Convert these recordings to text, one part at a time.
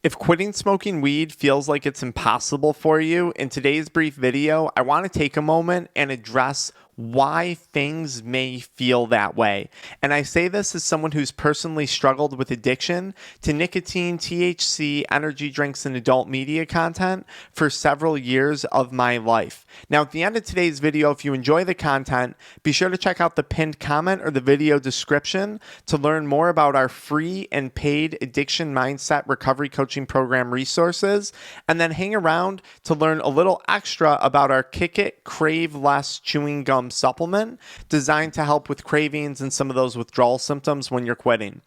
If quitting smoking weed feels like it's impossible for you, in today's brief video, I want to take a moment and address why things may feel that way. And I say this as someone who's personally struggled with addiction to nicotine, THC, energy drinks, and adult media content for several years of my life. Now, at the end of today's video, if you enjoy the content, be sure to check out the pinned comment or the video description to learn more about our free and paid Addiction Mindset Recovery Coaching Program resources, and then hang around to learn a little extra about our Kick It Crave Less chewing gum supplement designed to help with cravings and some of those withdrawal symptoms when you're quitting.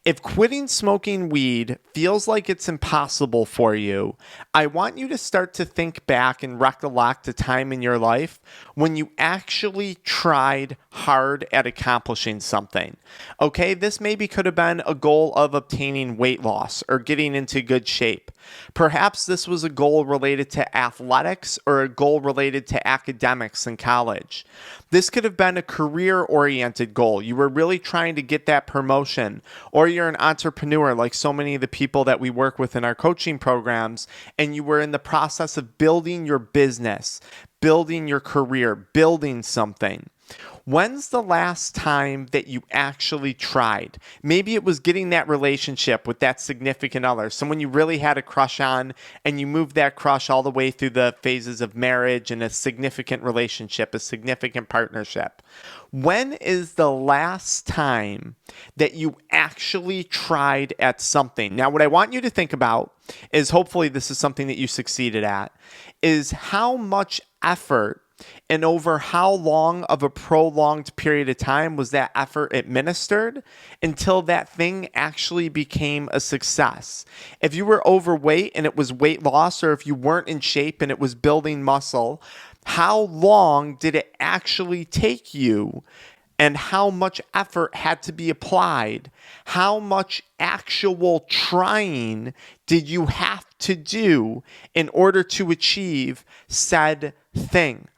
If quitting smoking weed feels like it's impossible for you, I want you to start to think back and recollect a time in your life when you actually tried hard at accomplishing something. Okay, this maybe could have been a goal of obtaining weight loss or getting into good shape. Perhaps this was a goal related to athletics or a goal related to academics in college. This could have been a career-oriented goal. You were really trying to get that promotion, or you're an entrepreneur like so many of the people that we work with in our coaching programs, and you were in the process of building your business, building your career, building something. When's the last time that you actually tried? Maybe it was getting that relationship with that significant other, someone you really had a crush on, and you moved that crush all the way through the phases of marriage and a significant relationship, a significant partnership. When is the last time that you actually tried at something? Now, what I want you to think about is, hopefully this is something that you succeeded at, is how much effort and over how long of a prolonged period of time was that effort administered until that thing actually became a success. If you were overweight and it was weight loss, or if you weren't in shape and it was building muscle, how long did it actually take you? And how much effort had to be applied? How much actual trying did you have to do in order to achieve said thing?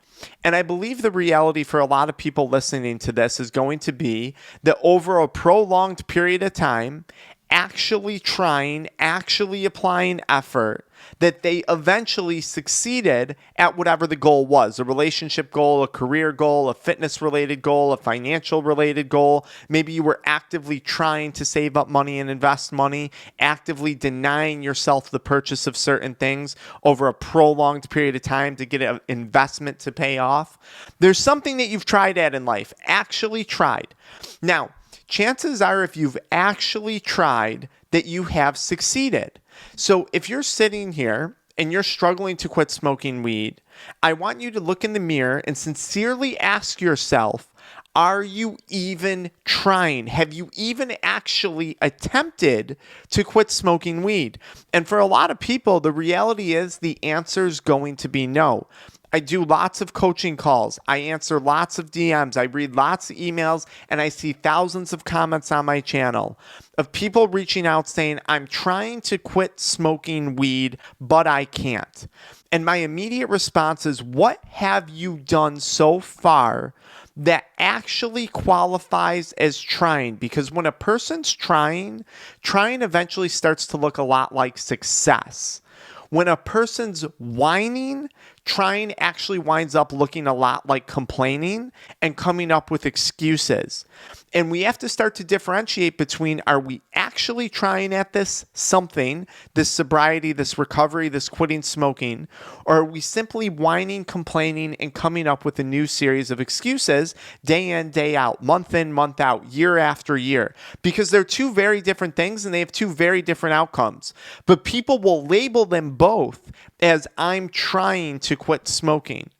And I believe the reality for a lot of people listening to this is going to be that over a prolonged period of time, actually trying, actually applying effort, that they eventually succeeded at whatever the goal was, a relationship goal, a career goal, a fitness-related goal, a financial-related goal. Maybe you were actively trying to save up money and invest money, actively denying yourself the purchase of certain things over a prolonged period of time to get an investment to pay off. There's something that you've tried at in life, actually tried. Now, chances are if you've actually tried that you have succeeded. So if you're sitting here and you're struggling to quit smoking weed, I want you to look in the mirror and sincerely ask yourself, are you even trying? Have you even actually attempted to quit smoking weed? And for a lot of people, the reality is the answer is going to be no. I do lots of coaching calls. I answer lots of DMs. I read lots of emails, and I see thousands of comments on my channel of people reaching out saying, I'm trying to quit smoking weed, but I can't. And my immediate response is, what have you done so far that actually qualifies as trying? Because when a person's trying eventually starts to look a lot like success. When a person's whining, trying actually winds up looking a lot like complaining and coming up with excuses. And we have to start to differentiate between, are we actually trying at this something, this sobriety, this recovery, this quitting smoking, or are we simply whining, complaining, and coming up with a new series of excuses day in, day out, month in, month out, year after year? Because they're two very different things and they have two very different outcomes. But people will label them both as, I'm trying to quit smoking.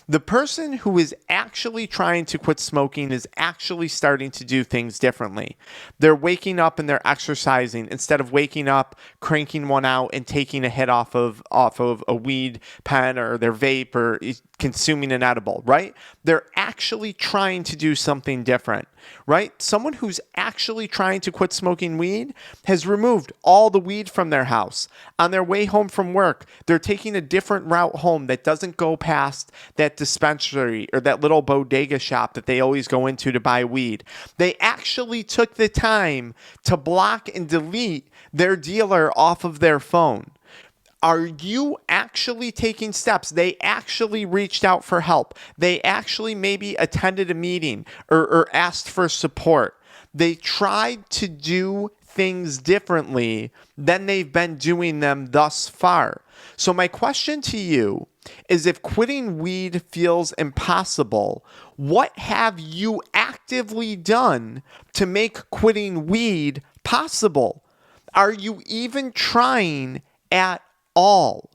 The person who is actually trying to quit smoking is actually starting to do things differently. They're waking up and they're exercising instead of waking up, cranking one out, and taking a hit off of a weed pen or their vape or consuming an edible, right? They're actually trying to do something different, right? Someone who's actually trying to quit smoking weed has removed all the weed from their house. On their way home from work, they're taking a different route home that doesn't go past that dispensary or that little bodega shop that they always go into to buy weed. They actually took the time to block and delete their dealer off of their phone? Are you actually taking steps? They actually reached out for help. They actually maybe attended a meeting or asked for support. They tried to do things differently than they've been doing them thus far. So my question to you is, if quitting weed feels impossible, what have you actively done to make quitting weed possible? Are you even trying at all?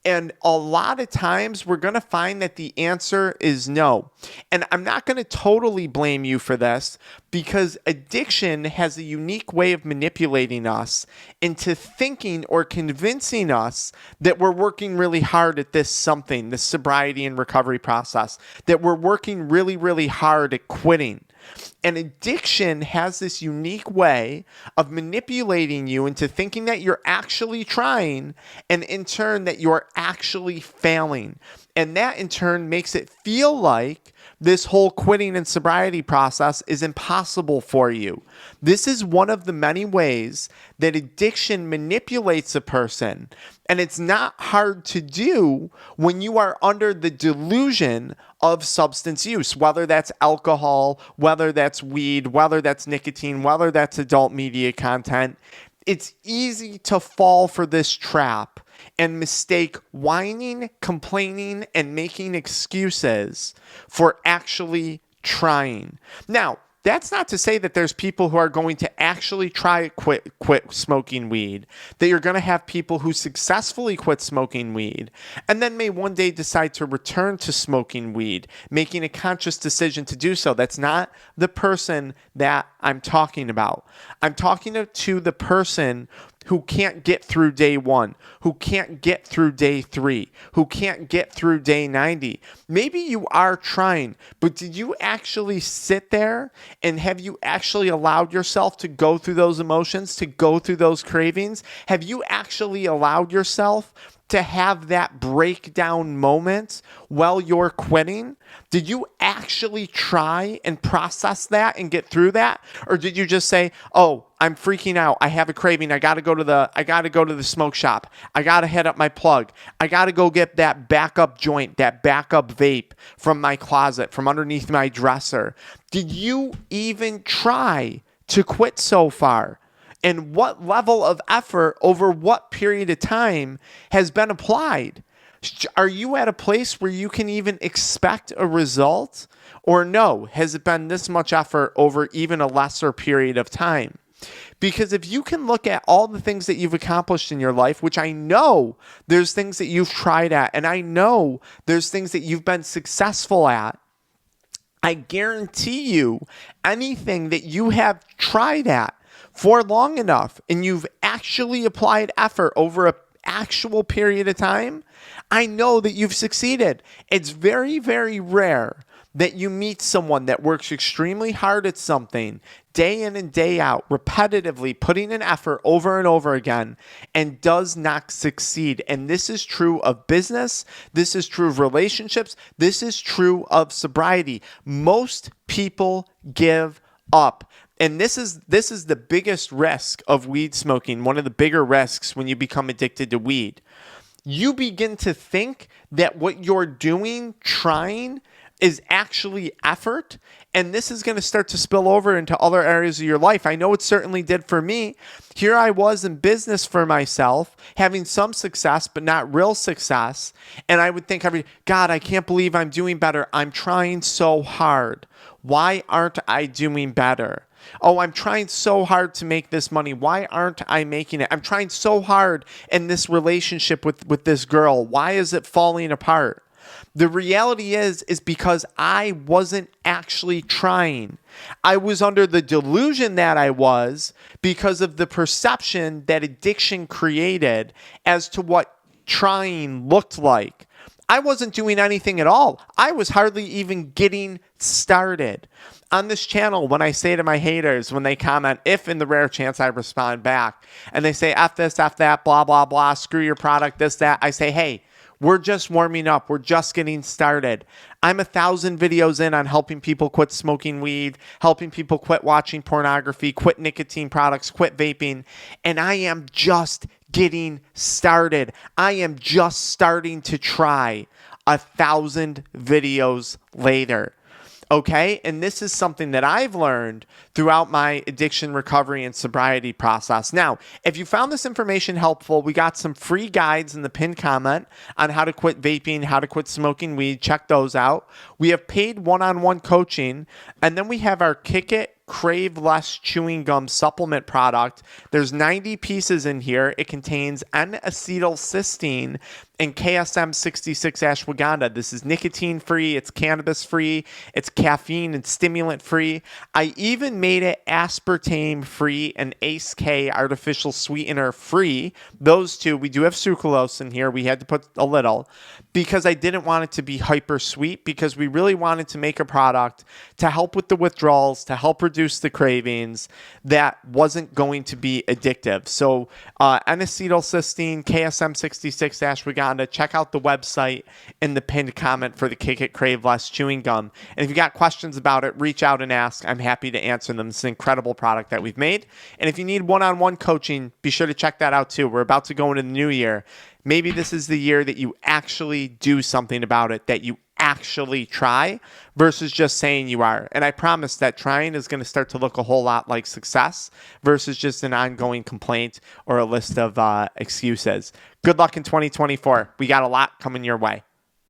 And a lot of times we're going to find that the answer is no. And I'm not going to totally blame you for this, because addiction has a unique way of manipulating us into thinking or convincing us that we're working really hard at this sobriety and recovery process, that we're working really, really hard at quitting. And addiction has this unique way of manipulating you into thinking that you're actually trying, and in turn that you're actually failing. And that in turn makes it feel like this whole quitting and sobriety process is impossible for you. This is one of the many ways that addiction manipulates a person. And it's not hard to do when you are under the delusion of substance use, whether that's alcohol, whether that's weed, whether that's nicotine, whether that's adult media content. It's easy to fall for this trap and mistake whining, complaining, and making excuses for actually trying. Now, that's not to say that there's people who are going to actually try quit smoking weed, that you're going to have people who successfully quit smoking weed and then may one day decide to return to smoking weed, making a conscious decision to do so. That's not the person that I'm talking about. I'm talking to the person who can't get through day 1, who can't get through day 3, who can't get through day 90. Maybe you are trying, but did you actually sit there and have you actually allowed yourself to go through those emotions, to go through those cravings? Have you actually allowed yourself to have that breakdown moment while you're quitting? Did you actually try and process that and get through that? Or did you just say, "Oh, I'm freaking out. I have a craving. I got to go to the smoke shop. I got to head up my plug. I got to go get that backup joint, that backup vape from my closet, from underneath my dresser." Did you even try to quit so far? And what level of effort over what period of time has been applied? Are you at a place where you can even expect a result? Or no, has it been this much effort over even a lesser period of time? Because if you can look at all the things that you've accomplished in your life, which I know there's things that you've tried at, and I know there's things that you've been successful at, I guarantee you anything that you have tried at for long enough and you've actually applied effort over an actual period of time, I know that you've succeeded. It's very, very rare that you meet someone that works extremely hard at something day in and day out, repetitively putting in effort over and over again, and does not succeed. And this is true of business. This is true of relationships. This is true of sobriety. Most people give up. And this is the biggest risk of weed smoking, one of the bigger risks when you become addicted to weed. You begin to think that what you're doing, trying, is actually effort, and this is going to start to spill over into other areas of your life. I know it certainly did for me. Here I was in business for myself, having some success, but not real success, and I would think God, I can't believe I'm doing better. I'm trying so hard. Why aren't I doing better? Oh, I'm trying so hard to make this money. Why aren't I making it? I'm trying so hard in this relationship with this girl. Why is it falling apart? The reality is because I wasn't actually trying. I was under the delusion that I was because of the perception that addiction created as to what trying looked like. I wasn't doing anything at all. I was hardly even getting started. On this channel, when I say to my haters, when they comment, if in the rare chance I respond back, and they say, F this, F that, blah, blah, blah, screw your product, this, that, I say, hey, We're just warming up. We're just getting started. I'm 1,000 videos in on helping people quit smoking weed, helping people quit watching pornography, quit nicotine products, quit vaping, and I am just getting started. I am just starting to try 1,000 videos later. Okay. And this is something that I've learned throughout my addiction recovery and sobriety process. Now, if you found this information helpful, we got some free guides in the pinned comment on how to quit vaping, how to quit smoking weed. Check those out. We have paid one-on-one coaching, and then we have our Kick It, Crave Less chewing gum supplement product. There's 90 pieces in here. It contains N-acetylcysteine and KSM 66 ashwagandha. This is nicotine free, it's cannabis free, it's caffeine and stimulant free. I even made it aspartame free and ACE-K artificial sweetener free. Those two, we do have sucralose in here. We had to put a little because I didn't want it to be hyper sweet, because we really wanted to make a product to help with the withdrawals, to help reduce the cravings, that wasn't going to be addictive. So N-acetylcysteine, KSM 66 ashwagandha. Check out the website in the pinned comment for the Kick It, Crave Less chewing gum. And if you got questions about it, reach out and ask. I'm happy to answer them. It's an incredible product that we've made. And if you need one-on-one coaching, be sure to check that out too. We're about to go into the new year. Maybe this is the year that you actually do something about it, that you actually try versus just saying you are. And I promise that trying is going to start to look a whole lot like success versus just an ongoing complaint or a list of excuses. Good luck in 2024. We got a lot coming your way.